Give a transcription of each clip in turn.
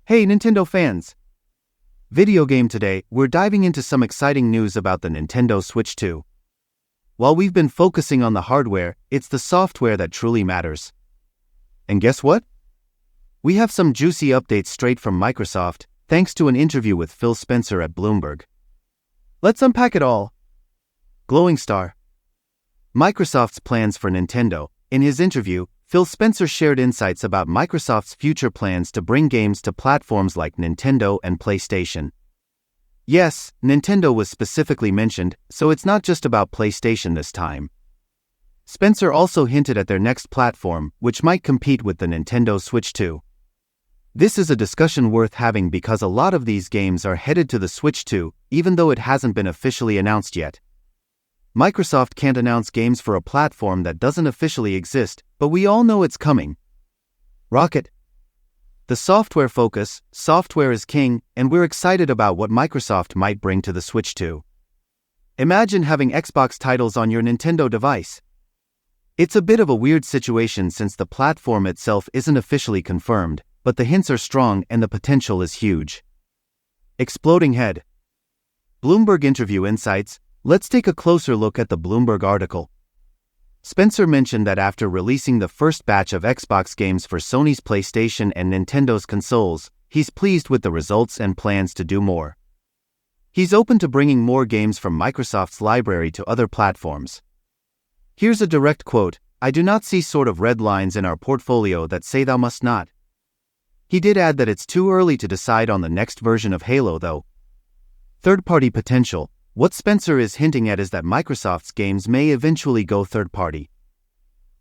Hey Nintendo fans! Video game today, we're diving into some exciting news about the Nintendo Switch 2. While we've been focusing on the hardware, it's the software that truly matters. And guess what? We have some juicy updates straight from Microsoft, thanks to an interview with Phil Spencer at Bloomberg. Let's unpack it all. Glowing Star. Microsoft's plans for Nintendo. In his interview, Phil Spencer shared insights about Microsoft's future plans to bring games to platforms like Nintendo and PlayStation. Yes, Nintendo was specifically mentioned, so it's not just about PlayStation this time. Spencer also hinted at their next platform, which might compete with the Nintendo Switch 2. This is a discussion worth having because a lot of these games are headed to the Switch 2, even though it hasn't been officially announced yet. Microsoft can't announce games for a platform that doesn't officially exist, but we all know it's coming. Rocket. The software focus, software is king, and we're excited about what Microsoft might bring to the Switch 2. Imagine having Xbox titles on your Nintendo device. It's a bit of a weird situation since the platform itself isn't officially confirmed, but the hints are strong and the potential is huge. Exploding head. Bloomberg interview insights. Let's take a closer look at the Bloomberg article. Spencer mentioned that after releasing the first batch of Xbox games for Sony's PlayStation and Nintendo's consoles, he's pleased with the results and plans to do more. He's open to bringing more games from Microsoft's library to other platforms. Here's a direct quote, "I do not see sort of red lines in our portfolio that say thou must not." He did add that it's too early to decide on the next version of Halo though. Third-party potential. What Spencer is hinting at is that Microsoft's games may eventually go third-party.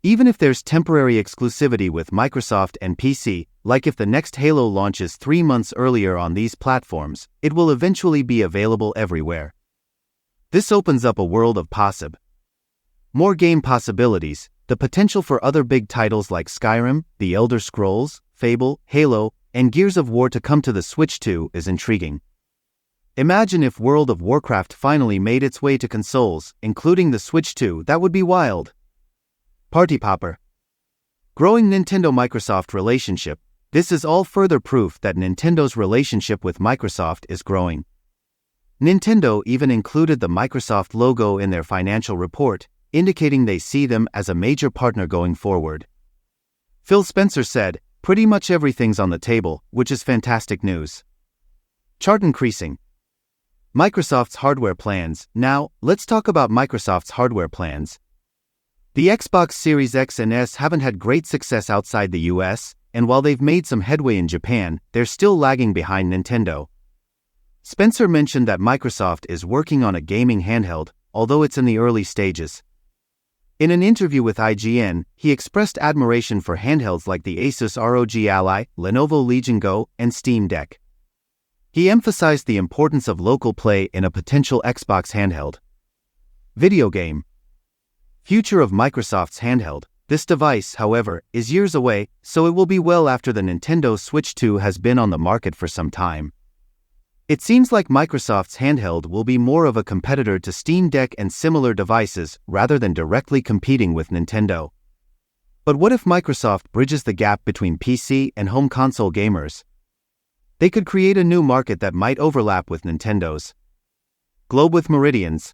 Even if there's temporary exclusivity with Microsoft and PC, like if the next Halo launches 3 months earlier on these platforms, it will eventually be available everywhere. This opens up a world of more game possibilities, the potential for other big titles like Skyrim, The Elder Scrolls, Fable, Halo, and Gears of War to come to the Switch 2 is intriguing. Imagine if World of Warcraft finally made its way to consoles, including the Switch 2, that would be wild. Party Popper. Growing Nintendo-Microsoft relationship. This is all further proof that Nintendo's relationship with Microsoft is growing. Nintendo even included the Microsoft logo in their financial report, indicating they see them as a major partner going forward. Phil Spencer said, "Pretty much everything's on the table, which is fantastic news." Chart increasing. Microsoft's hardware plans. Now, let's talk about Microsoft's hardware plans. The Xbox Series X and S haven't had great success outside the US, and while they've made some headway in Japan, they're still lagging behind Nintendo. Spencer mentioned that Microsoft is working on a gaming handheld, although it's in the early stages. In an interview with IGN, he expressed admiration for handhelds like the Asus ROG Ally, Lenovo Legion Go, and Steam Deck. He emphasized the importance of local play in a potential Xbox handheld. Video game. Future of Microsoft's handheld. This device, however, is years away, so it will be well after the Nintendo Switch 2 has been on the market for some time. It seems like Microsoft's handheld will be more of a competitor to Steam Deck and similar devices rather than directly competing with Nintendo. But what if Microsoft bridges the gap between PC and home console gamers? They could create a new market that might overlap with Nintendo's. Globe with Meridians.